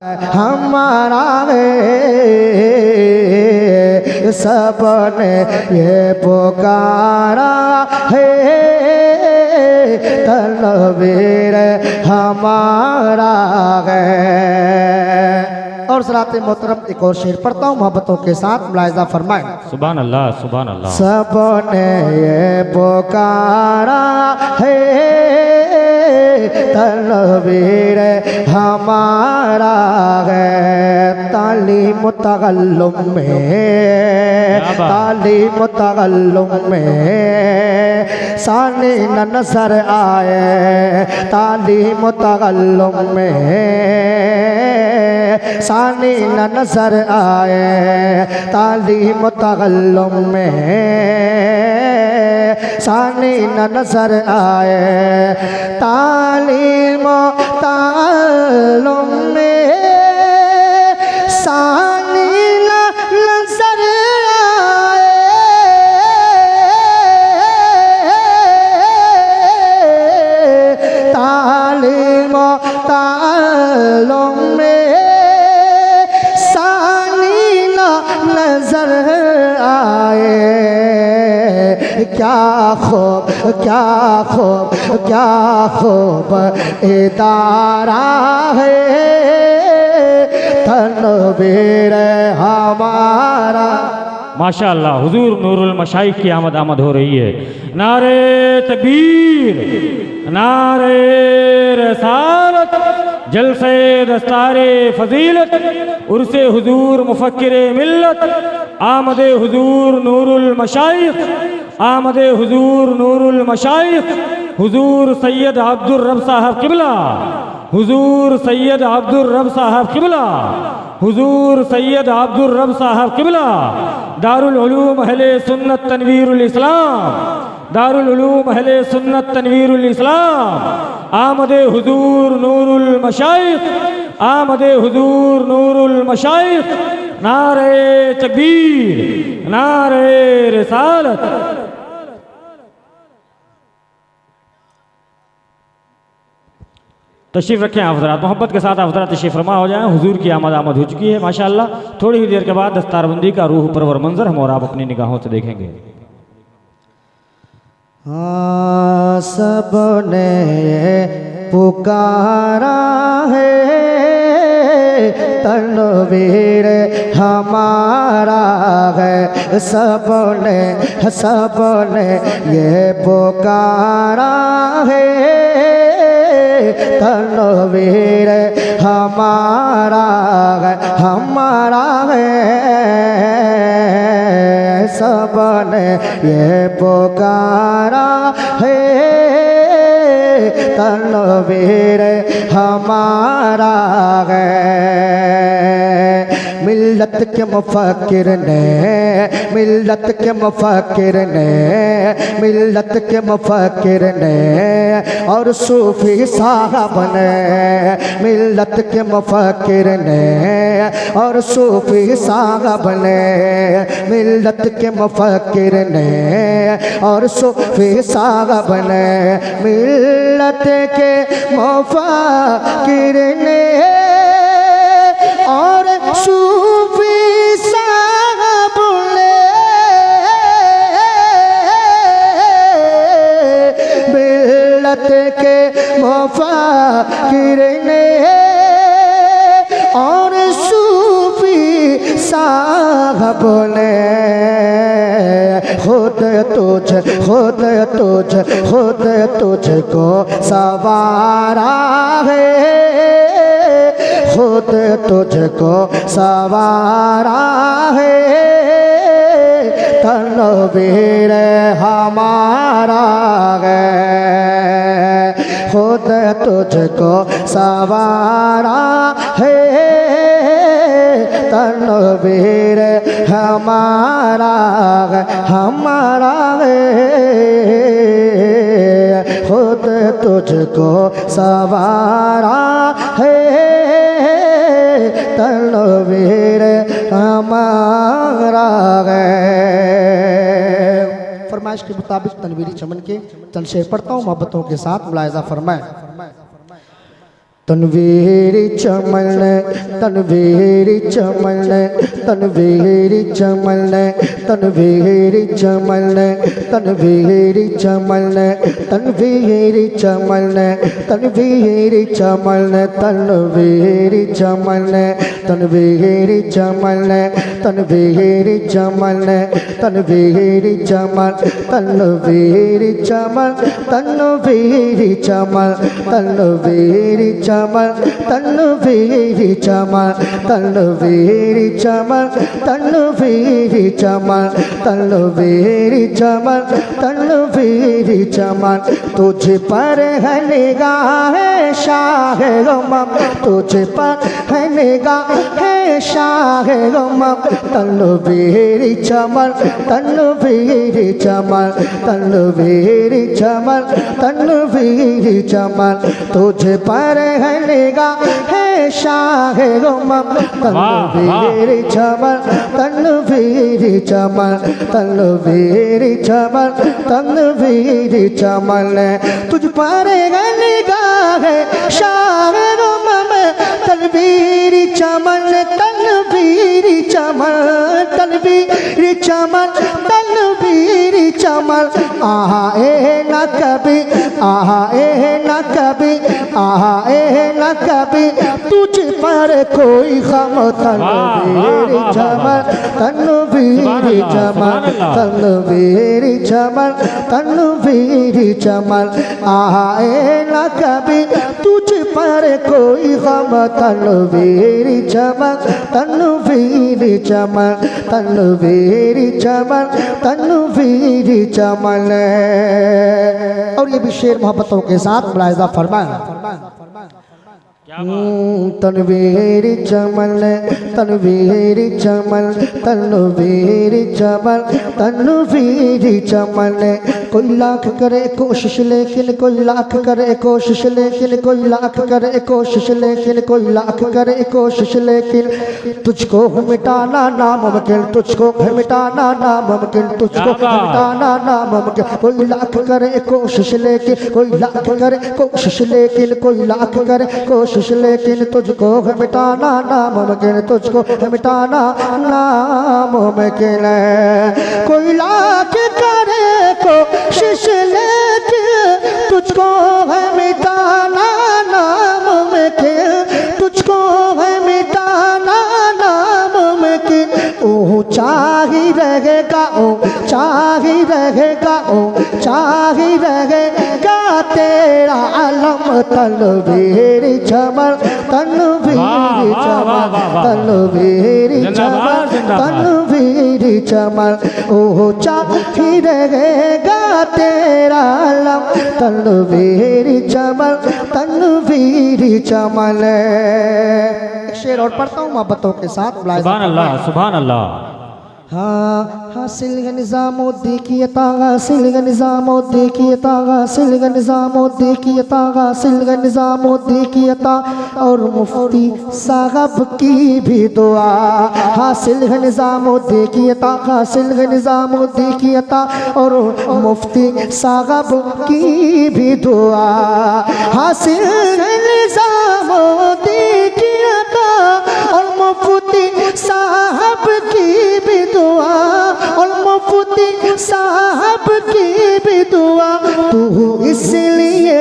हमारा है सबने ये पुकारा है तनवीर हमारा है। और सलाते मोहतरम एक और शेर पढ़ता हूँ मोहब्बतों के साथ, मुलाहिज़ा फरमाएं। सुभान अल्लाह सुभान अल्लाह। सबने ये पुकारा है तनवीर हमारा है। तालीम तगल्लुम में तालीम तगल्लुम में सानी न नजर आए। तालीम तगल्लुम में सानी न नजर आए। तालीम तगल्लुम में सानी न नजर आए। तालीम तगल्लुम में सानी न नजर आए। तालीम तगल्लुम में सानी न नजर आए। क्या खूब क्या खूब क्या खूब इदारा है तनवीर हमारा। माशाअल्लाह हुजूर नूरुल मशाइख की आमद हो रही है। नारे तकबीर नारे रसालत जलसे दस्तारे फजीलत उर्से हुजूर मुफक्किरे मिल्लत आमदे हुजूर नूरुल मशाइख आमदे हुजूर नूरुल मशाइख हुजूर सैयद अब्दुर रब साहब किबला हुजूर सैयद अब्दुर रब साहब किबला हुजूर सैयद अब्दुर रब साहब किबला दारुल उलूम अहले सुन्नत तनवीरुल इस्लाम दारुल उलूम अहले सुन्नत तनवीरुल इस्लाम आमदे हुजूर नूरुल मशाइख आमदे हुजूर नूरुल मशाइख। नारे तकबीर नारे रिसालत। तशरीफ़ रखें आप हज़रात, मोहब्बत के साथ आप हज़रात तशरीफ़ फरमा हो जाएं। हुजूर की आमद हो चुकी है माशाअल्लाह। थोड़ी ही देर के बाद दस्तारबंदी का रूह परवर मंजर हम और आप अपनी निगाहों से देखेंगे। हाँ सबने पुकारा है तनवीर हमारा है। सबने सबने ये पुकारा है तनवीर हमारा है हमारा है। सबने ये पुकारा है तनवीर हमारा है। मिल्लत के मुफक्किर ने मिल्लत के मुफक्किर ने मिल्लत के मुफक्किर ने और सूफी साहब ने मिल्लत के मुफक्किर ने और सूफी साहब ने मिल्लत के मुफक्किर ने और सूफी साहब ने मिल्लत के मुफक्किर ने और सूफी साहब ने मिल्लत के मुफक्किर ने और सूफी साहब ने खुद तुझको सवारा है। खुद तुझको सवारा है तनवीर हमारा है। खुद तुझको सवारा है तनवीर हमारा है हमारा है। खुद तुझको सवारा है तनवीर हमारा है। फरमाइश के मुताबिक तनवीरी चमन के चंद शेर पढ़ता हूँ मोहब्बतों के साथ, मुलाहिज़ा फरमाएं। तनवीरी चमन तनवीरी चमन तनवीरी चमन तनवीरी चमन तनवीरी चमन तनवीरी चमन तनवीरी चमन तनवीरी चमन तनवीरी चमन तनवीरी चमन तनवीरी चमन तनवीरी चमन तनवीरी चमन तनवीरी चमन तनवीरी चमन तनवीरी चमन तनवीरी चमन तनवीरी चमन तनवीरी चमन तुझ पर है निगाह शाह गमम तुझ पर है निगाह शाह गमम तनवीरी चमन तनवीरी चमन तनवीरी चमन तनवीरी चमन तुझ पर है निगाह शाह गमम तनवीरी चमन तनवीरी चमन तनवीरी चमन तनवीरी चमन तुझ पर है निगाह शाह गमम तनवीरी चमन तनवीरी चमन तनवीरी चमन तनवीरी चमन आहा ए न कभी आहा ए न कभी आहा ए न कभी तुझ पर कोई गम तनवीरी चमन तनवीरी चमन तनवीरी चमन तनवीरी चमन आहा ए न कभी तुझ पर कोई गम तनवीरी चमन तनवीरी चमन तनवीरी चमन तनवीरी चमन। और ये भी शेर मोहब्बतों के साथ मुलाहिजा फरमाएं। तनवीरी चमन तनवीरी चमन तनवीरी चमन तनवीरी चमन कोई लाख करे कोशिश लेकिन कोई लाख करे कोशिश लेकिन कोई लाख करे कोशिश लेकिन कोई लाख करे कोशिश लेकिन तुझको मिटाना नामुमकिन तुझको मिटाना नामुमकिन तुझको मिटाना नामुमकिन कोई लाख करे कोशिश लेकिन कोई लाख करे कोशिश लेकिन कोई लाख करे कोशिश लेकिन तुझको मिटाना नामुमकिन तुझको मिटाना नामुमकिन कोई लाख करे कोशिश लेकिन तुझको है मिटाना नामुमकिन तुझको है मिटाना नामुमकिन ऊंचा ही रहेगा ऊंचा ही रहेगा ऊंचा ही रहेगा तेरा अलम तनवीरी चमन तनवीरी चमन तनवीरी चमन तनवीरी चमन ऊंचा ही रहेगा तेरा अलम तनवीरी चमन तनवीरी चमन। शेर और पढ़ता हूँ मोहब्बतों के साथ। सुभान अल्लाह सुभान अल्लाह। हाँ हासिल निज़ामुद्दीन की अता हासिल निज़ामुद्दीन की अता हासिल निज़ामुद्दीन की अता हासिल निज़ामुद्दीन की अता और मुफ्ती साहब की भी दुआ हासिल निज़ामुद्दीन की अता हासिल निज़ामुद्दीन की अता और मुफ्ती साहब की भी दुआ हासिल निज़ामुद्दीन की अता और मुफ्ती साहब की भी दुआ और मुफ्ती साहब की भी दुआ तू इसलिए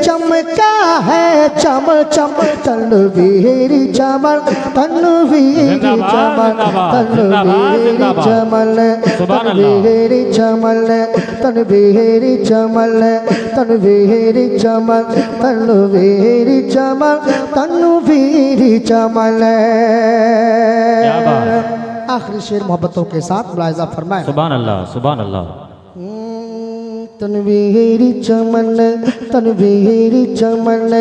चमका है चम चम तनवीरी चमन तनवीरी चमन तनवीरी चमन तनवीरी चमन तनवीरी चमन तनवीरी चमन तनवीरी चमन तनवीरी चमन। आखिरी शेर मोहब्बतों के साथ मुलाहिजा फरमाएं। सुभान अल्लाह सुभान अल्लाह। तनवीरी चमन तनवीरी चमन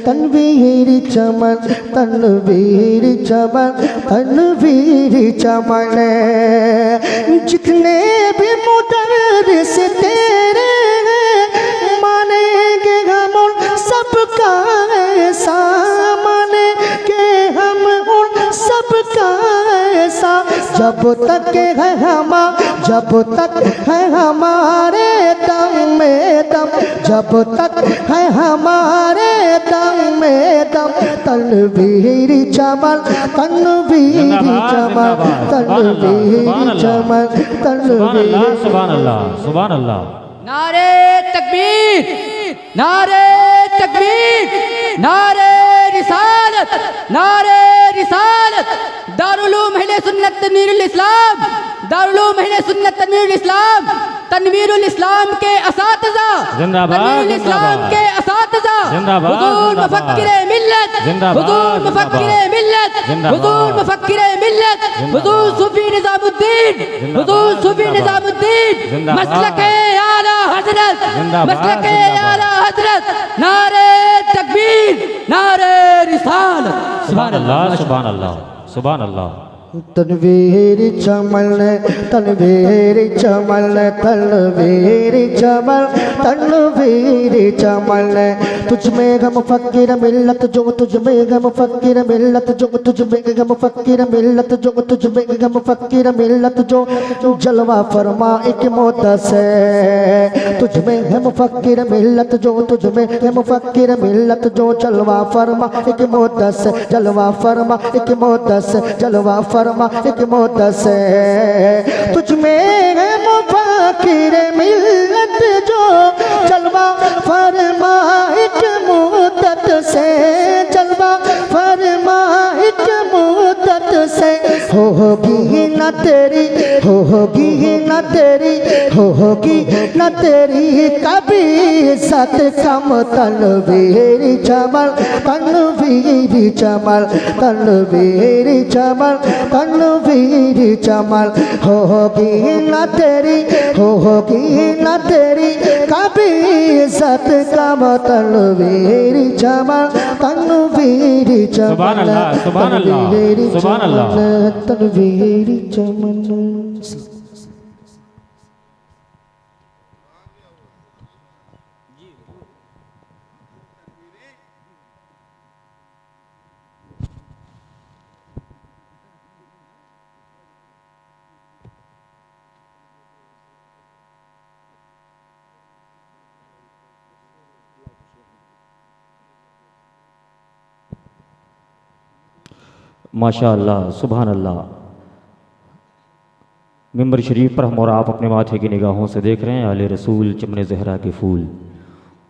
तनवीरी चमन तनवीरी चमन तनवीरी चमन जितने भी मुदर्रिस तेरे मानेंगे हम उन सबका ऐसा मानेंगे हम उन सबका ऐसा जब तक है जब तक है हमारे दम में दम, जब तक है हमारे दम में दम, तनवीर चमन तनवीर चमन तनवीर चमन तनवीर। सुभान अल्लाह सुभान अल्लाह। नारे तकबीर, नारे तकबीर, नारे रिसालत, नारे रिसालत। दारुल उलूम अहले सुन्नत तनवीरुल इस्लाम, दारुल उलूम अहले सुन्नत तनवीरुल इस्लाम, तनवीरुल इस्लाम के असातिज़ा, जिंदाबाद तनवीरुल इस्लाम के असातिज़ा, जिंदाबाद हुजूर मुफक्किरे मिल्लत, हुजूर मुफक्किरे मिल्लत, हुजूर मुफक्किरे मिल्लत, हुजूर सूफी निज़ामुद्दीन, हुजूर सूफी निज़ामुद्दीन, मसलके आला हज़रत, मसलके आला हज़रत। नारे तकबीर, नारे रिसालत। सुभान अल्लाह सुभान अल्लाह सुभान अल्लाह। तनवीर चमन तनवीर चमन तनवीर चमन तनवीर चमन, तुझ में गम फकीर मिल्लत जो, तुझ में गम फकीर मिल्लत जो, तुझ में गम फकीर मिल्लत जो, तुझ में गम फकीर मिल्लत जो, जलवा फरमा एक मोदस है। तुझ में गम फकीर मिल्लत जो, तुझ में गम फकीर मिल्लत जो, जलवा फरमा एक मोदस, जलवा फरमा एक मोदस, जलवा फरमा एक मोदस है। तुझ में है मुफक्किर मिल्लत जो, जलवा फरमा एक मुद्दत से, जलवा फरमा एक मुद्दत से। होगी न तेरी, होगी न तेरी, होगी न तेरी कभी इज्जत कम, तनवीर चमन तनवीर चमन तनवीर चमन तनवीर चमन। होगी न तेरी, होगी न तेरी कभी इज्जत कम, तनवीर चमन तनवीर चमन। सुभान अल्लाह सुभान अल्लाह सुभान अल्लाह। तनवीर चमन। माशा अल्लाह सुभान अल्लाह। मिंबर शरीफ पर हम और आप अपने माथे की निगाहों से देख रहे हैं आले रसूल चमन ज़हरा के फूल,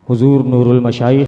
हुजूर नूरुल मशाइख